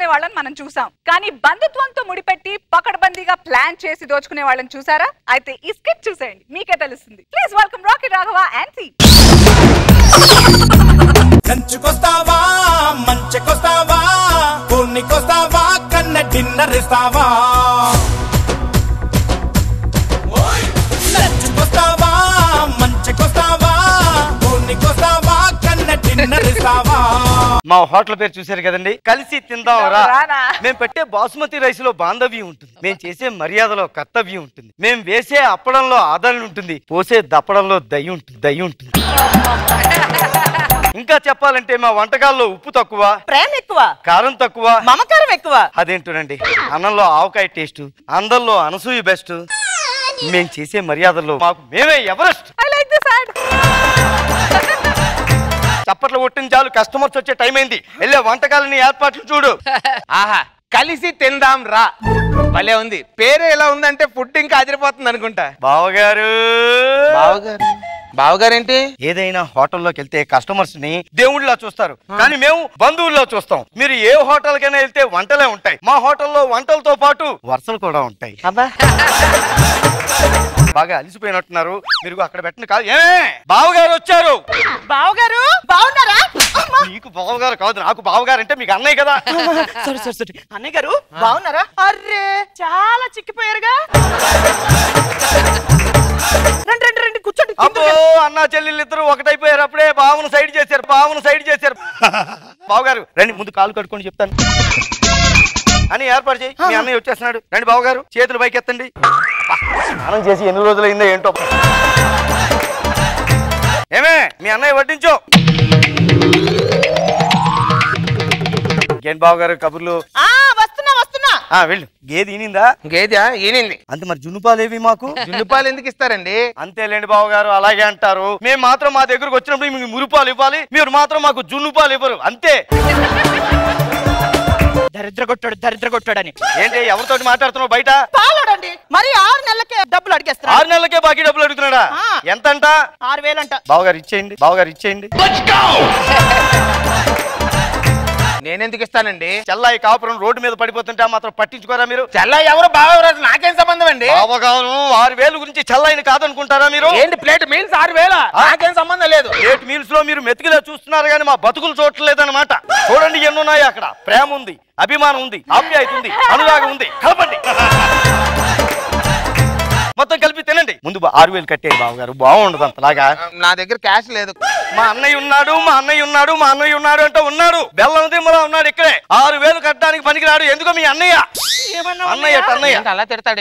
దోచుకునే వాళ్ళని మనం చూసాం. కానీ బంధుత్వంతో ముడిపెట్టి పకడ్బందీగా ప్లాన్ చేసి దోచుకునే వాళ్ళని చూసారా? అయితే ఈ స్కిట్ చూసేయండి, మీకే తెలుస్తుంది. Please welcome Rocky Raghava and సి. కంచుకొస్తావా, మంచెకొస్తావా, పూర్ణికొస్తావా, కన్న డిన్నర్ ఇస్తావా? కంచుకొస్తావా, మంచెకొస్తావా, పూర్ణికొస్తావా, కన్న డిన్నర్ ఇస్తావా? మా హోటల్ పేరు చూసారు కదండి, కలిసి తిందాం రా. మేము పెట్టే బాసుమతి రైస్ లో బాంధవ్యం ఉంటుంది, మేము చేసే మర్యాదలో కర్తవ్యం ఉంటుంది, మేము వేసే అప్పడంలో ఆదరణ ఉంటుంది, పోసే దప్పడంలో దయ్యం ఉంటుంది. ఇంకా చెప్పాలంటే మా వంటకాల్లో ఉప్పు తక్కువ, ప్రేమ ఎక్కువ, కారం తక్కువ, మమకారం ఎక్కువ. అదేంటోనండి, అన్నంలో ఆవకాయ టేస్ట్, అందరిలో అనసూయ బెస్ట్, మేము చేసే మర్యాదల్లో మాకు మేమే ఎవరెస్ట్. చప్పట్లు కొట్టిన చాలు, కస్టమర్స్ వచ్చే టైం అయింది, వెళ్ళే వంటకాలని ఏర్పాట్లు చూడు. ఆహా, కలిసి తిందాం రా, భలే ఉంది. పేరే ఎలా ఉందంటే ఫుడ్ ఇంకా అదిరిపోతుంది అనుకుంటా. బావగారు బావగారేంటి? ఏదైనా హోటల్లోకి వెళ్తే కస్టమర్స్ ని దేవుళ్ళలా చూస్తారు, కానీ మేము బంధువుల్లా చూస్తాం. మీరు ఏ హోటల్ కైనా వెళ్తే వంటలే ఉంటాయి, మా హోటల్లో వంటలతో పాటు వరుసలు కూడా ఉంటాయి. బాగా అలిసిపోయినట్టున్నారు, మీరు అక్కడ పెట్టండి. కాదు, ఏమే బావగారు వచ్చారు. బావగారు బావున్నారా? నీకు బావగారు కాదు, నాకు బావగారు అంటే మీకు అన్నయ్య కదా. సరే అన్నయ్య గారు బావున్నారా? అర్రే చాలా చిక్కిపోయారుగా. రండి కూర్చోండి. అబ్బో, అన్నా చెల్లెళ్ళు ఇద్దరు ఒకటైపోయారు, అప్పుడే బావను సైడ్ చేశారు. బావగారు రండి, ముందు కాలు కట్టుకొని చెప్తాను అని ఏర్పాటు చేయి. మీ అన్నయ్య వచ్చేస్తున్నాడు, రండి బావగారు, చేతులు పైకి ఎత్తండి. స్నానం చేసి ఎన్ని రోజులైందో ఏంటో. ఏమే మీ అన్నయ్య వడ్డించో. ఇంకేంటి బావగారు కబుర్లు? వస్తున్నా. వెళ్ళు. గేదె ఈనిందా? గేదె ఈనింది. అంతే, మరి జున్నుపాలేవి మాకు? జున్నుపాలు ఎందుకు ఇస్తారండి? అంతేలేండి బావగారు, అలాగే అంటారు. మేము మాత్రం మా దగ్గరకు వచ్చినప్పుడు మీకు మురుపాలు ఇవ్వాలి, మీరు మాత్రం మాకు జున్నుపాలు ఇవ్వరు, అంతే. దరిద్ర కొట్టాడని ఏంటి ఎవరితోటి మాట్లాడుతున్నావు బయట? పాలాడండి, మరి 6 నెలలకే డబ్బులు అడిగేస్తా. 6 నెలలకే బాకీ డబ్బులు అడుగుతున్నాడా? ఎంతంట? 6000 అంట. బావగారు ఇచ్చేయండి. నేనెందుకు ఇస్తానండి? చెల్లాయి కాపురం రోడ్డు మీద పడిపోతుంటే మాత్రం పట్టించుకోరా మీరు? చెల్లాయి ఎవరు బావరాజు నాకేం సంబంధం అండి? బావగారు 6000 గురించి చెల్లాయిని కాదనుకుంటారా మీరు? ఏంటి ప్లేట్ మీల్స్ 6000? నాకేం సంబంధం లేదు. ప్లేట్ మీల్స్ లో మీరు మెతుకులా చూస్తున్నారు కానీ మా బతుకులు చూడలేదన్నమాట. చూడండి ఎన్నున్నాయి అక్కడ. ప్రేమ ఉంది, అభిమానం ఉంది, ఆప్యాయత ఉంది, అనురాగం ఉంది. కలపండి, మొత్తం కలిపి తినండి. ముందు 6000 కట్టేది బావగారు, బాగుండదు అంతలాగా. నా దగ్గర క్యాష్ లేదు. మా అన్నయ్య ఉన్నాడు అంటే ఉన్నాడు. బెల్లం దిమ్మలా ఉన్నాడు ఇక్కడే. 6000 కట్టడానికి పనికిరాడు. ఎందుకో మీ అన్నయ్య అలా తిడతాడు.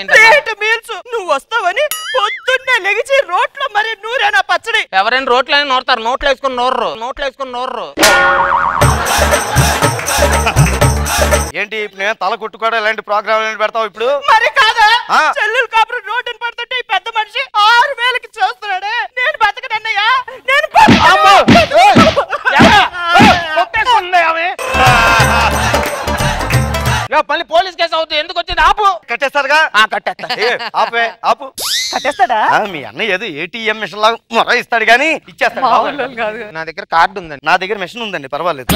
నువ్వు వస్తావని పొద్దున్నే లెగిచి రోట్లో మరి నూరేనా పచ్చడి. ఎవరైనా రోట్లని నోరుతారు, నోట్లు వేసుకుని నోర్రు. ఏంటి నేను తల కొట్టుకోవడం ఇలాంటి ప్రోగ్రామ్ పెడతావు ఇప్పుడు? మరి కాదా, చెల్లెలు కాపురం రోడ్డుని పడుతుంటే ఈ పెద్ద మనిషి 6000కి చూస్తున్నాడే. నేను బతకనన్నయ్యా, నేను మళ్ళీ పోలీస్ కేసు అవుతుంది. ఎందుకు వచ్చింది? ఆపు. కట్టేస్తారుగా? ఆపు. కట్టేస్తాడా? మీ అన్నయ్య ఏదో ఏటీఎం మిషన్ లాగా మొర ఇస్తాడు కానీ ఇచ్చేస్తాడు. నా దగ్గర కార్డు ఉందండి. నా దగ్గర మిషన్ ఉందండి, పర్వాలేదు.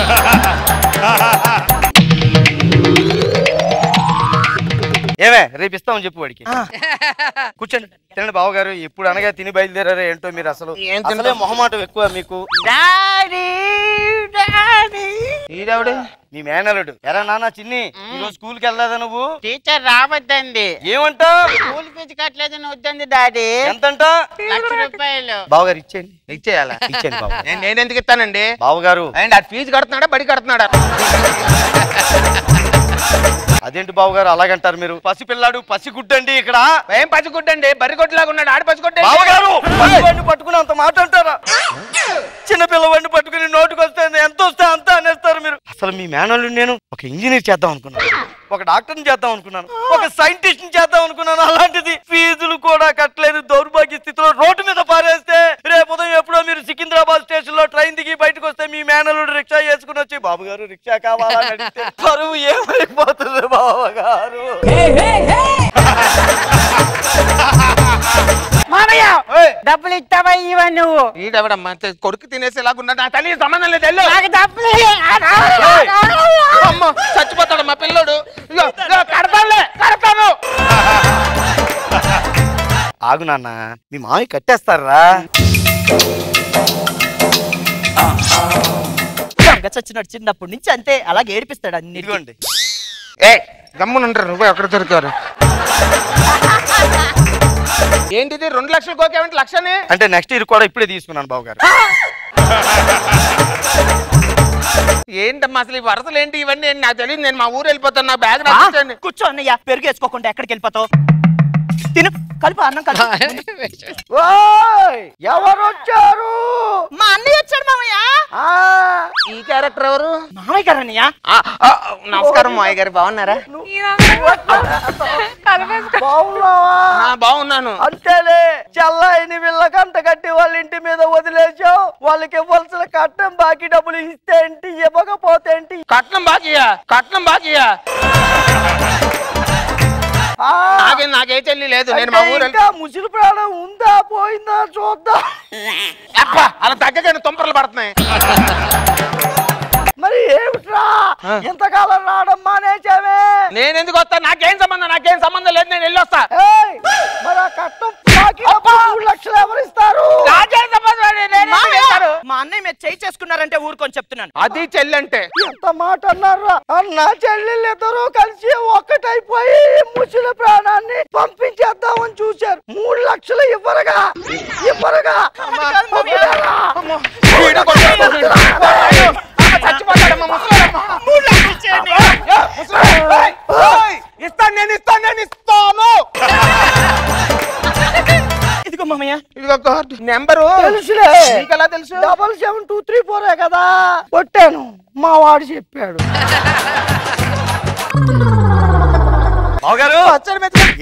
ఏమే రేపు ఇస్తామని చెప్పు వాడికి. కూర్చోండి, తినండి బావగారు. ఇప్పుడు అనగా తిని బయలుదేరారు ఏంటో మీరు. అసలు మొహమాటం ఎక్కువ మీకు. ఈడవిడే మీ మేనలుడు. ఎరా నాన్న చిన్ని, ఈరోజు స్కూల్కి వెళ్ళలేదా నువ్వు? టీచర్ రావద్దండి. ఏమంట? స్కూల్ ఫీజు కట్టలేదని వద్దండి డాడీ. ఎంతంట? 1,00,000 రూపాయలు. బావగారు ఇచ్చేయండి. ఇచ్చేయాలా? ఇచ్చేయండి బావ. నేను ఎందుకు ఇస్తానండి? బావగారు అండ్ ఫీజు కడుతున్నాడా, బడి కడుతున్నాడా? అదేంటి బావగారు అలాగంటారు మీరు? పసిపిల్లాడు పసిగుడ్డండి ఇక్కడ. ఏం పసిగుడ్డండి? బర్రిగొడ్లాగా ఉన్నాడు. ఆడ పసిగుడ్డ. బావగారు పసివాడిని పట్టుకుని అంత మాట అంటారా? చిన్న పిల్లవాడిని పట్టుకుని నోటుకు వస్తే ఎంత వస్తే అంత అనేస్తారు మీరు. అసలు మీ మేనల్ని నేను ఒక ఇంజనీర్ చేద్దాం అనుకున్నాను, ఒక డాక్టర్ని చేద్దాం అనుకున్నాను, ఒక సైంటిస్ట్ ని చేద్దాం అనుకున్నాను. అలాంటిది ఫీజులు కూడా కట్టలేదు. దౌర్భాగ్య స్థితిలో రోడ్డు మీద పారేస్తే రేపు ఉదయం ఎప్పుడో మీరు సికింద్రాబాద్ స్టేషన్ లో ట్రైన్ దిగి బయటకు వస్తే మీ మేనల్లుడు రిక్షా చేసుకుని వచ్చి బాబుగారు రిక్షా కావాలని అడిగితే పరువు ఏమైపోతుంది బావగారు? మా డబ్బులు ఇస్తావా ఇవా నువ్వు? ఈడెవడమ్మా కొడుకు తినేసేలాగున్నా నా తల్లి సంబంధం లేదు వెళ్ళు. నాకు డబ్బులు అమ్మ చచ్చిపోతాడు మా పిల్లోడు. కడతానులే కడతాను. ఆగు నాన్న, మీ మామయ్య కట్టేస్తారా? చచ్చినాడు చిన్నప్పటి నుంచి అంతే, అలాగే ఏడిపిస్తాడు అన్ని. ఇదిగోండి. ఏ గమ్మునుంటారు నువ్వు ఎక్కడ దొరికారు? ఏంటిది 2 లక్షలు కోకేమంటే లక్షనే? అంటే నెక్స్ట్ ఇయర్ కూడా ఇప్పుడే తీసుకున్నాను బావగారు. ఏంటమ్మా అసలు ఈ వరసలు ఏంటి ఇవన్నీ? నాకు తెలియదు. నేను మా ఊరు వెళ్ళిపోతాను. నా బ్యాగ్ రాకండి. కూర్చో అన్నయ్య, పెరుగు వేసుకోకుండా ఎక్కడికి వెళ్ళిపోతావు? తిను, కలుపు అన్నం కలుపు. ఎవరు వచ్చారు? మా అన్నయ్య వచ్చాడు మామయ్య. ఈ క్యారెక్టర్ ఎవరు? మామయ్య గారు అన్నయ్య. నమస్కారం మామయ్య గారు, బాగున్నారా? బాగున్నాను. అంతేలే, చెల్లాయిని వీళ్ళకంట కట్టి వాళ్ళ ఇంటి మీద వదిలేసావు. వాళ్ళకి ఇవ్వాల్సిన కట్నం బాకీ డబ్బులు ఇస్తే ఏంటి, ఇవ్వకపోతే ఏంటి? కట్నం బాకీయా? కట్నం బాకీయా? నాకే చెల్లి లేదు. నేను మా ఊరు ముసలి ప్రాణం ఉందా పోయిందా చూద్దాం. అలా తగ్గగానే తుంపర్లు పడుతున్నాయి. మరి ఏమిట్రా ఎంతకాలం రావడం మానేసావే? నేను ఎందుకు వస్తా? నాకేం సంబంధం లేదు. నేను వెళ్ళి వస్తా. మరి ఆ కట్నం బాకీ 3 లక్షలు ఎవరు ఇస్తారు? మా అన్నయ్య మీద చేయి చేసుకున్నారంటే ఊరుకొని చెప్తున్నాను. అది చెల్లంటే ఎంత మాట అన్నారా? అన్న చెల్లెళ్ళు ఇద్దరు కలిసి ఒక్కటైపోయి ముసలి ప్రాణాన్ని పంపించేద్దామని చూశారు. 3 లక్షలు ఇవ్వరుగా. ఇస్తాను. ఇదిగో మామయ్య, ఇదిగో కార్డు నెంబరు. తెలుసులే, ఎలా తెలుసు? 77234 కదా కొట్టాను. మా వాడు చెప్పాడు. బావగారు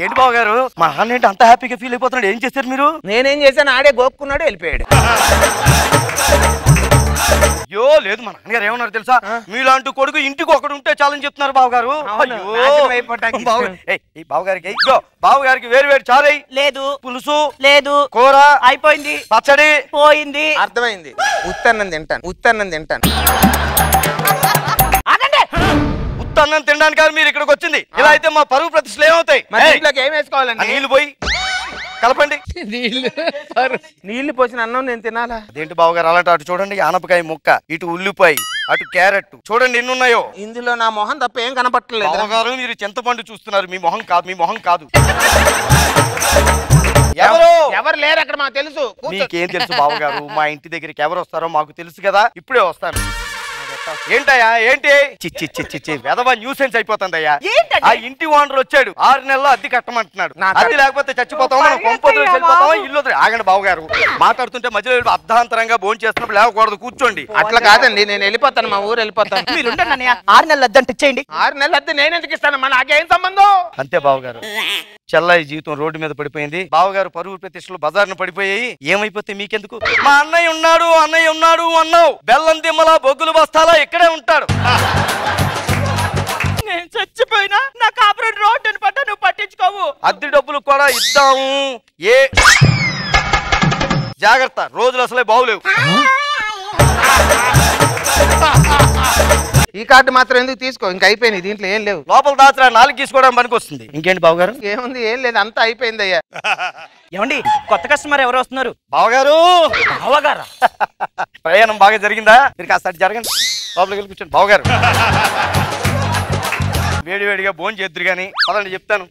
ఏంటి బావగారు, మా నాన్న ఏంటి అంత హ్యాపీగా ఫీల్ అయిపోతున్నాడు? ఏం చేశారు మీరు? నేనేం చేశాను? ఆడే గోక్కున్నాడు, వెళ్ళిపోయాడు. అయ్యో లేదు, మా నాన్నగారు ఏమన్నారు తెలుసా? మీలాంటి కొడుకు ఇంటికి ఒకడు ఉంటే చాలని చెప్తున్నారు బావగారు. బావగారికి బావగారికి వేరు వేరు చారు లేదు, పులుసు లేదు, కూర అయిపోయింది, పచ్చడి పోయింది. అర్థమైంది. ఉత్తన్నం తింటాను. ఉత్తన్నం తినడానికి మీరు ఇక్కడికి వచ్చింది. ఇలా అయితే మా పరువు ప్రతిష్టలు ఏమవుతాయి? ఇంట్లోకి ఏం వేసుకోవాలండి? నీళ్లు పోయి కలపండి. నీళ్లు పోసిన అన్నం నేను తినాలా? అదేంటి బావగారు అలాంటి? అటు చూడండి, ఆనపకాయ ముక్క, ఇటు ఉల్లిపాయ, అటు క్యారెట్, చూడండి ఎన్ని ఉన్నాయో. ఇందులో నా మొహం తప్ప ఏం కనపట్టలేదు. బావగారు మీరు చింతపండు చూస్తున్నారు, మీ మొహం కాదు. ఎవరు లేరు అక్కడ, మాకు తెలుసు. మీకేం తెలుసు బావగారు? మా ఇంటి దగ్గరికి ఎవరు వస్తారో మాకు తెలుసు కదా, ఇప్పుడే వస్తాను. ఏంటయ్యా ఏంటి? చిచ్చి వెధవ న్యూసెన్స్ అయిపోతుందయ్యా. ఆ ఇంటి ఓనర్ వచ్చాడు, 6 నెలల్లో అద్దె కట్టమంటున్నాడు. అద్దె లేకపోతే చచ్చిపోతాం, మనం కొంపొద్దు వెళ్ళిపోతాం. ఇల్లు ఆగండి బావగారు, మాట్లాడుతుంటే మధ్యలో అర్ధాంతరంగా భోజనం చేస్తున్నప్పుడు లేవకూడదు, కూర్చోండి. అట్లా కాదండి, నేను వెళ్ళిపోతాను, మా ఊరు వెళ్ళిపోతాను. మీరు 6 నెలలు అద్దె ఇచ్చేయండి. 6 నెలలు అద్దె నేను ఎందుకు ఇస్తాను? నాకేం సంబంధం? అంతే బావగారు, చెల్లాయి జీవితం రోడ్డు మీద పడిపోయింది. బావగారు పరువు ప్రతిష్టలు బజార్ను పడిపోయాయి. ఏమైపోతే మీకెందుకు? మా అన్నయ్య ఉన్నాడు అన్నావు. బెల్లం దిమ్మలా బొగ్గులు బస్తాలా ఇక్కడే ఉంటాడు. నేను చచ్చిపోయినా నా కాపురం రోడ్డుని పట్ట నువ్వు పట్టించుకోవు. అద్దె డబ్బులు కూడా ఇద్దాము. జాగ్రత్త, రోజులు అసలే బాగులేవు. ఈ కార్డు మాత్రం ఎందుకు తీసుకో, ఇంకా అయిపోయింది. దీంట్లో ఏం లేవు. లోపల దాచరా, 4 తీసుకోవడానికి పనికి వస్తుంది. ఇంకేంటి బావగారు? ఏముంది? ఏం లేదు, అంతా అయిపోయింది అయ్యా. ఏమండి, కొత్త కస్టమర్ ఎవరు వస్తున్నారు? బావగారు. బావగారా? ప్రయాణం బాగా జరిగిందా? మీరు కాస్త జరగండి, లోపలికి వెళ్ళి కూర్చోండి. బావగారు వేడివేడిగా భోజనం చేద్దరు గాని పదండి చెప్తాను.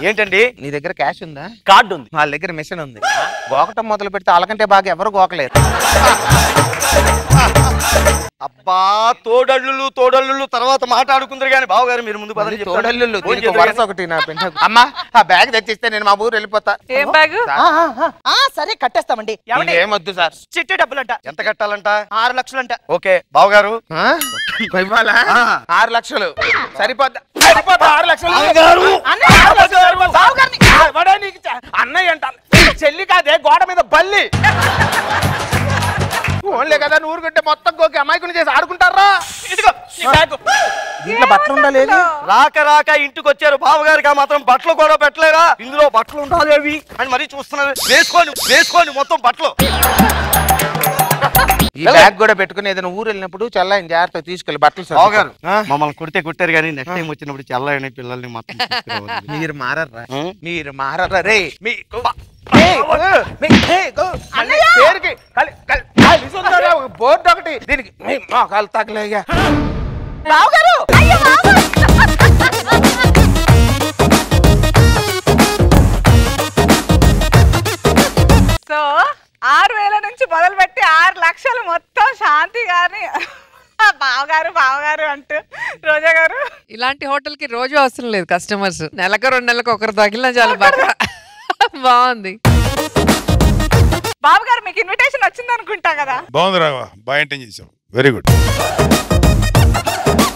ఏంటండి? నీ దగ్గర క్యాష్ ఉందా? కార్డు ఉంది. వాళ్ళ దగ్గర మిషన్ ఉంది. గోకటం మొదలు పెడితే వాళ్ళకంటే బాగా ఎవరు గోకలేరు. అబ్బా, తోడళ్ళు తర్వాత మాట్లాడుకుందరు గాని బావగారు మీరు ముందు పదండి. తోడళ్ళు వరుస ఒకటి నా పెంట. అమ్మా, ఆ బ్యాగ్ తెచ్చిస్తే నేను మా ఊరు వెళ్ళిపోతా. ఏం బ్యాగ్? సరే కట్టేస్తామండి. ఏమొద్దు సార్, చిట్టి డబ్బులంట. ఎంత కట్టాలంట? 6 లక్షలంట. ఓకే బావగారు, 6 లక్షలు సరిపోద్దా? 6 లక్షలు అన్నయ్య అంట, చెల్లి కాదే గోడ మీద బల్లి. ఫోన్లే కదా అని ఊరుకుంటే మొత్తం గోకి అమాయకుని చేసి ఆడుకుంటారా? ఇదిగో ఈ బ్యాగ్. దీంట్లో బట్టలు ఉండాలి. రాక రాక ఇంటికి వచ్చారు బావగారికి ఆ మాత్రం బట్టలు కూడా పెట్టలేరా? ఇందులో బట్టలు ఉండాలి అవి అని మరీ చూస్తున్నారు. వేసుకోండి మొత్తం బట్టలు. ఈ బ్యాగ్ కూడా పెట్టుకుని ఏదైనా ఊరు వెళ్ళినప్పుడు చల్లాయని జాగ్రత్తగా తీసుకెళ్ళి బట్టలు బావగారు మమ్మల్ని కొట్టారు కానీ నెక్స్ట్ టైం వచ్చినప్పుడు చల్లని పిల్లల్ని మొత్తం మీరు మారర్రా రే పేరుకి బోర్డు ఒకటి దీనికి కాలు తగలేగా బావగారు అయ్యో బావ సో 6,000 నుంచి మొదలుపెట్టి 6 లక్షలు మొత్తం శాంతి గారిని బావగారు అంటూ రోజా గారు. ఇలాంటి హోటల్ కి రోజు అవసరం లేదు కస్టమర్స్, నెలకు 2 నెలలకు ఒకరు తగిలినా చాలు బాగా బాగుంది. బావగారు మీకు ఇన్విటేషన్ వచ్చింది అనుకుంటా కదా? బాగుంది రావా, బాగా ఎంటైన్ చేసాం, వెరీ గుడ్.